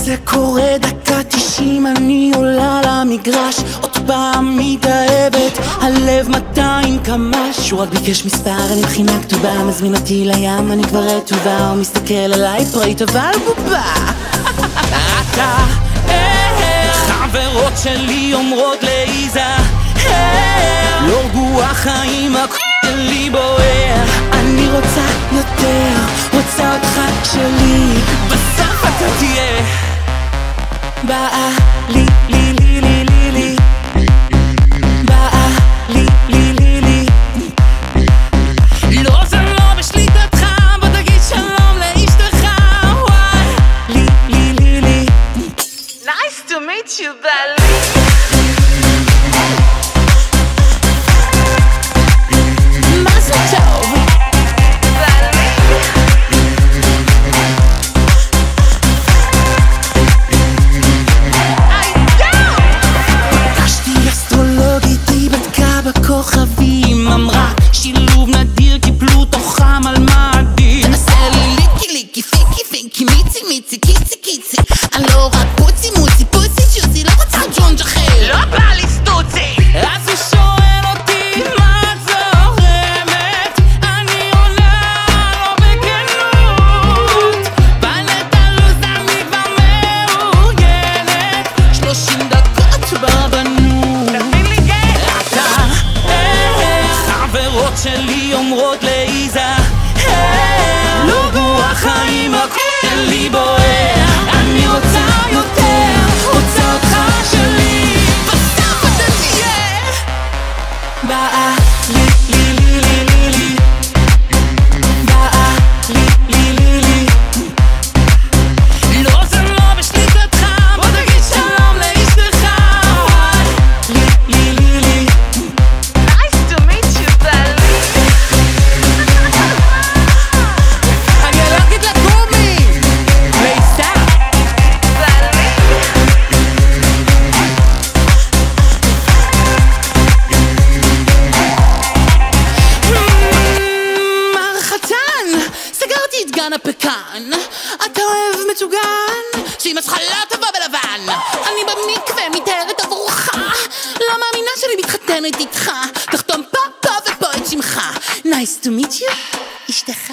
זה קורה דקה 90, אני עולה למגרש, עוד פעם מתאהבת, הלב 200 קמ"ש. הוא רק ביקש מספר, אני בחינה כתובה, מזמין אותי לים, אני כבר רטובה, הוא מסתכל עליי פרית אבל בובה. אתה חברות שלי אומרות לאיזה לא רגוע חיים, הכל שלי בוער, אני רוצה יותר, רוצה אותך שלי, בסוף אתה תהיה באה לי לי לי לי לי לי, באה לי לי לי לי. לא זה לא בשליטתך, בוא תגיד שלום לאשתך. וואי לי לי לי לי. Nice to meet you בעלי. כוכבים אמרה שילוב נדיר כי פלוטו חם על מאדים. תעשה לי ליקי ליקי פיקי פיקי מיצי מיצי קיצי קיצי, אני לא רק פוצי מוצי פוצי ג'וסי, לא רוצה ג'ונג' אחר, לא בא לי סטוצי. אז הוא שואל אותי מה את זורמת, אני עונה לו בכנות, בלט הלוז אני כבר מאורגנת, 30 דקות ברבנות. חברות שלי אומרות לאיזה לא רגוע חיים, הכל שלי בוער, אני רוצה יותר, רוצה אותך שלי, בסוף אתה תהיה באה לי לי לי לי לי לי, באה לי לי לי לי. לא זה לא בשליטתך, בוא תגיד שלום לאשתך. לי לי לי לי. הפקן, אתה אוהב מצוגן שהיא מצחלה טובה בלבן, אני במקווה מתארת עבורך, לא מאמינה שאני מתחתנת איתך, תחתום פה פה ופה את שמך. Nice to meet you, אשתך.